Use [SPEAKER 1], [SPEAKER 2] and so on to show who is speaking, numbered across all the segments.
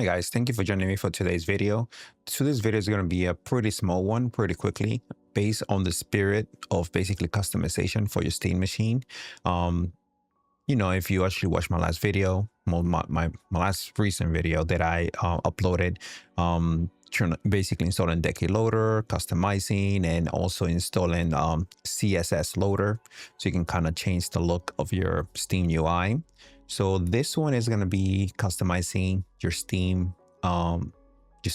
[SPEAKER 1] Hi guys, thank you for joining me for today's video. Today's video is going to be a pretty small one, pretty quickly, based on the spirit of basically customization for your Steam machine. Um, if you actually watched my last video, my last recent video that I uploaded, basically installing Decky Loader, customizing, and also installing CSS Loader, so you can kind of change the look of your Steam UI. So this one is going to be customizing your Steam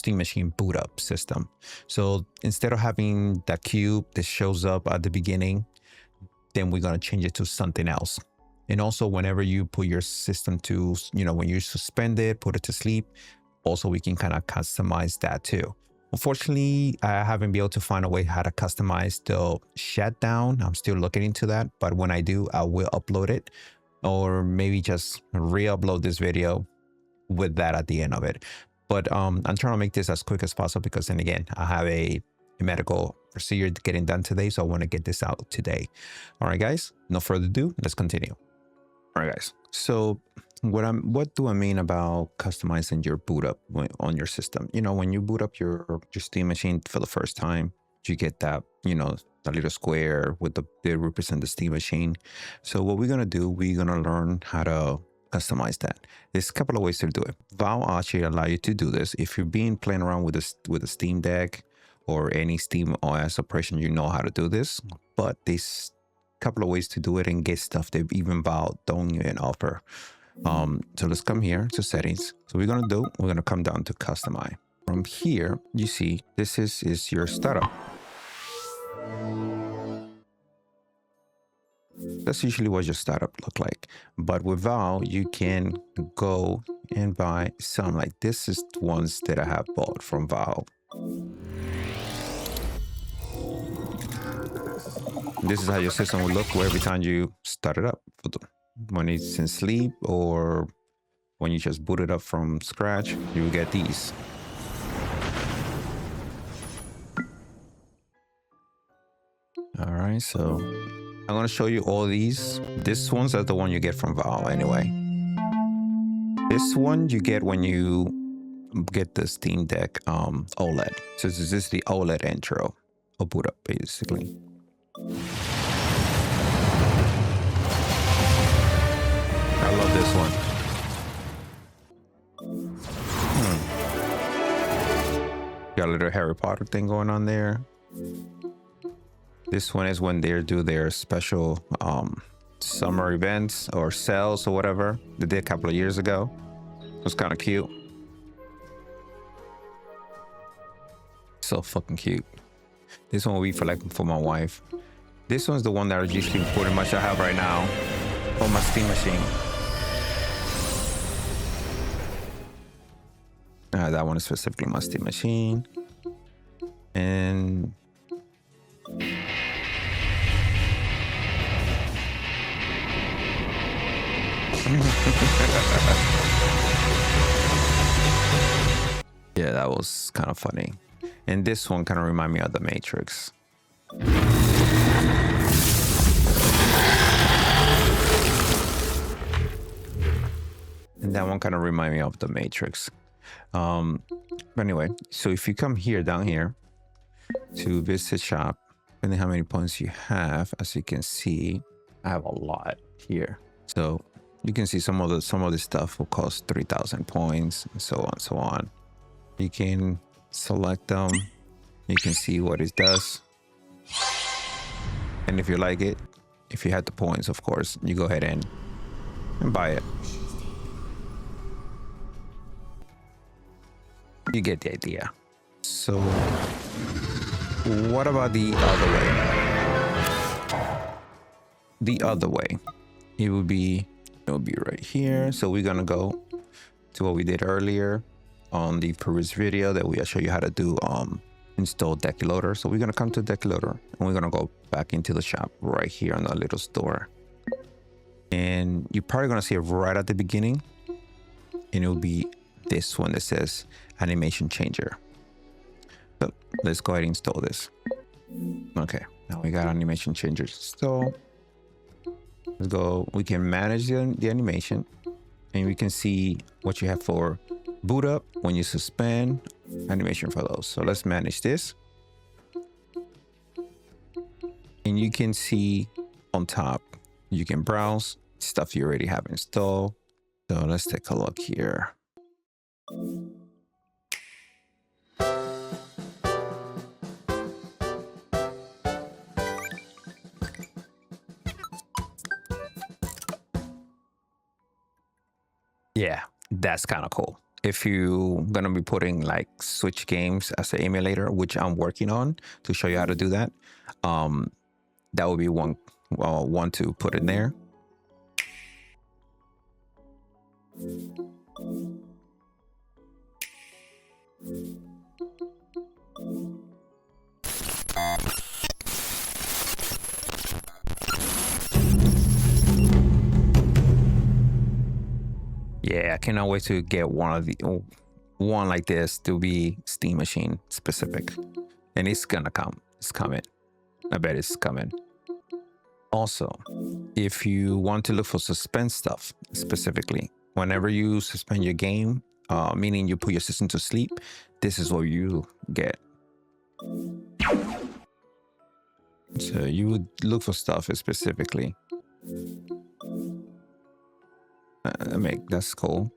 [SPEAKER 1] machine boot up system. So instead of having that cube that shows up at the beginning, then we're going to change it to something else. And also whenever you put your system to, when you suspend it, put it to sleep, also we can kind of customize that too. Unfortunately, I haven't been able to find a way how to customize the shutdown. I'm still looking into that, but when I do, I will upload it, or maybe just re-upload this video with that at the end of it. But I'm trying to make this as quick as possible because then again, I have a medical procedure getting done today, so I want to get this out today. All right, guys, no further ado, let's continue. All right, guys. So what do I mean about customizing your boot up on your system? When you boot up your Steam machine for the first time, you get that, that little square with they represent the Steam machine. So what we're going to do, we're going to learn how to customize that. There's a couple of ways to do it. Valve actually allow you to do this. If you've been playing around with a Steam Deck or any Steam OS operation, you know how to do this. But there's a couple of ways to do it and get stuff that even Valve don't even offer. So let's come here to settings. So we're going to come down to customize. From here, you see this is your startup. That's usually what your startup look like. But with Valve, you can go and buy some, like this is the ones that I have bought from Valve. This is how your system will look every time you start it up. When it's in sleep or when you just boot it up from scratch, you will get these. All right, so I'm going to show you all these. This one's are the one you get from Valve anyway. This one you get when you get the Steam Deck OLED. So this is the OLED intro or boot up basically. I love this one. Got a little Harry Potter thing going on there. This one is when they do their special summer events or sales or whatever they did a couple of years ago. It was kind of cute. So fucking cute. This one will be for my wife. This one's the one that I usually pretty much I have right now on my Steam machine. That one is specifically my Steam machine. And yeah, that was kind of funny. And this one kind of remind me of the Matrix. And that one kind of remind me of the Matrix. But anyway, so if you come here down here to visit shop, depending how many points you have, as you can see, I have a lot here. So you can see some of the stuff will cost 3,000 points and so on and so on. You can select them. You can see what it does. And if you like it, if you had the points, of course, you go ahead and buy it. You get the idea. So what about the other way? The other way, it will be right here. So we're gonna go to what we did earlier on the previous video that we show you how to do install Decky Loader. So we're gonna come to Decky Loader and we're gonna go back into the shop right here on the little store. And you're probably gonna see it right at the beginning, and it will be this one that says animation changer. So let's go ahead and install this. Okay, now we got animation changers installed. Let's go. We can manage the animation, and we can see what you have for boot up, when you suspend, animation for those. So let's manage this. And you can see on top, you can browse stuff you already have installed. So let's take a look here. Yeah, that's kind of cool. If you're gonna be putting like Switch games as an emulator, which I'm working on to show you how to do that, that would be one to put in there. Yeah, I cannot wait to get one like this to be Steam Machine specific, and it's gonna come. It's coming. I bet it's coming. Also, if you want to look for suspense stuff specifically, whenever you suspend your game, meaning you put your system to sleep, this is what you get. So you would look for stuff specifically. That's cool.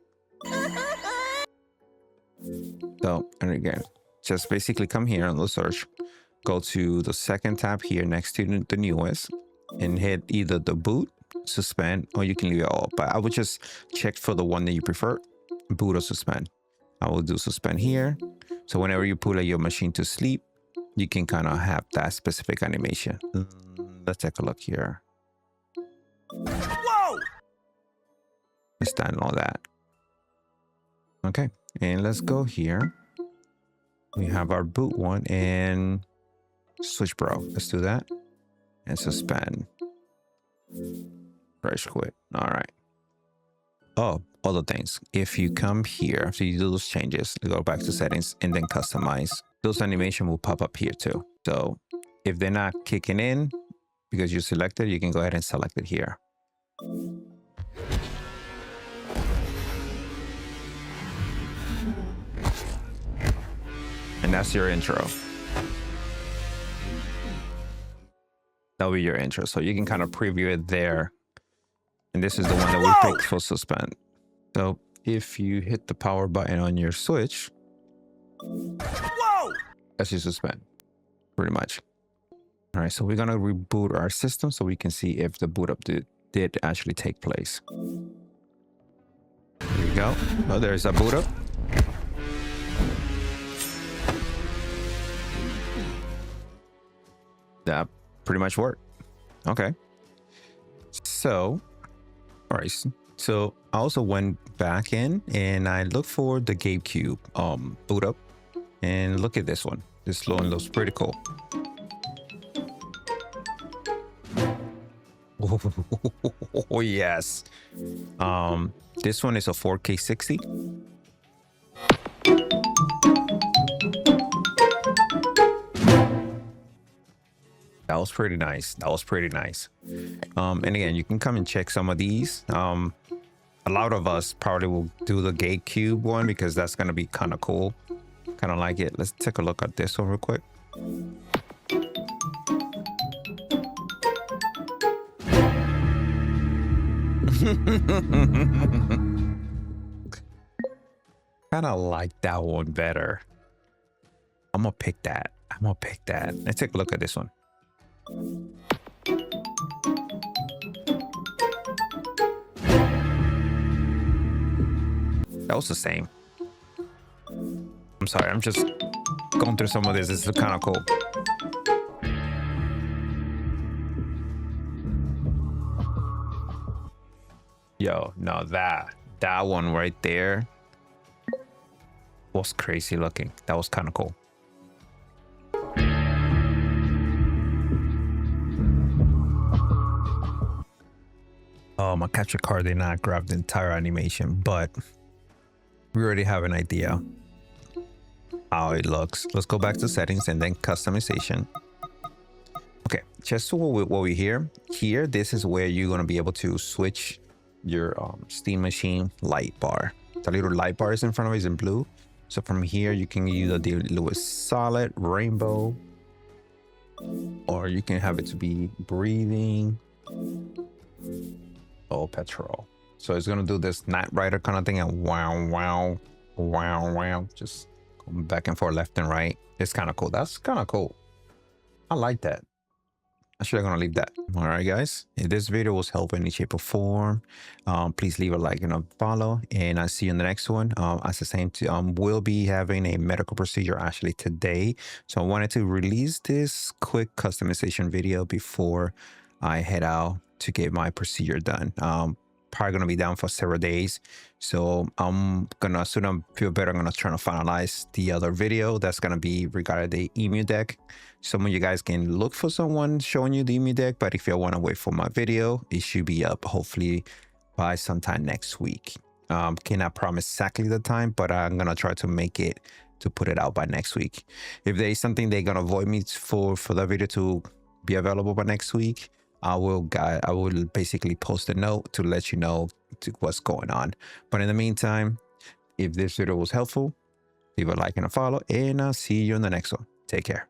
[SPEAKER 1] So, and again, just basically come here on the search, go to the second tab here next to the newest, and hit either the boot, suspend, or you can leave it all. But I would just check for the one that you prefer, boot or suspend. I will do suspend here. So whenever you put your machine to sleep, you can kind of have that specific animation. Let's take a look here. Whoa! Let's download that. Okay, and let's go here. We have our boot one and switch bro. Let's do that and suspend. Fresh quit. All right. Oh, other things. If you come here after you do those changes, go back to settings and then customize, those animation will pop up here too. So if they're not kicking in because you selected, you can go ahead and select it here. And that's your intro. That'll be your intro. So you can kind of preview it there. And this is the one that we picked for suspend. So if you hit the power button on your Switch, that's your suspend, pretty much. All right, so we're gonna reboot our system so we can see if the boot up did actually take place. Here we go. Oh, there's a boot up. That pretty much worked. Okay. So, all right. So I also went back in and I looked for the GabeCube boot up, and look at this one. This one looks pretty cool. Oh yes. This one is a 4K 60. That was pretty nice. That was pretty nice. And again, you can come and check some of these. A lot of us probably will do the GabeCube one because that's going to be kind of cool. Kind of like it. Let's take a look at this one real quick. Kind of like that one better. I'm going to pick that. I'm going to pick that. Let's take a look at this one. That was the same. I'm sorry, I'm just going through some of this. This is kind of cool. Yo, no, that one right there was crazy looking. That was kind of cool. My capture card did not grab the entire animation, but we already have an idea how it looks. Let's go back to settings and then customization. Okay, just so what we hear here, this is where you're going to be able to switch your Steam Machine light bar. The little light bars in front of it is in blue. So from here, you can use a David Lewis solid, rainbow, or you can have it to be breathing or petrol. So it's gonna do this Knight Rider kind of thing, and wow, wow, wow, wow, just going back and forth, left and right. It's kind of cool. That's kind of cool. I like that. Actually, I'm gonna leave that. All right, guys. If this video was helpful in any shape or form, please leave a like and a follow. And I'll see you in the next one. As the same, we'll be having a medical procedure actually today. So I wanted to release this quick customization video before I head out to get my procedure done. Probably gonna be down for several days, so I'm gonna, as soon as I feel better, I'm gonna try to finalize the other video that's gonna be regarding the emu deck. Some of you guys can look for someone showing you the emu deck, but if you want to wait for my video, it should be up hopefully by sometime next week. Cannot promise exactly the time, but I'm gonna try to make it to put it out by next week. If there is something they're gonna avoid me for the video to be available by next week, I will basically post a note to let you know what's going on. But in the meantime, if this video was helpful, leave a like and a follow, and I'll see you in the next one. Take care.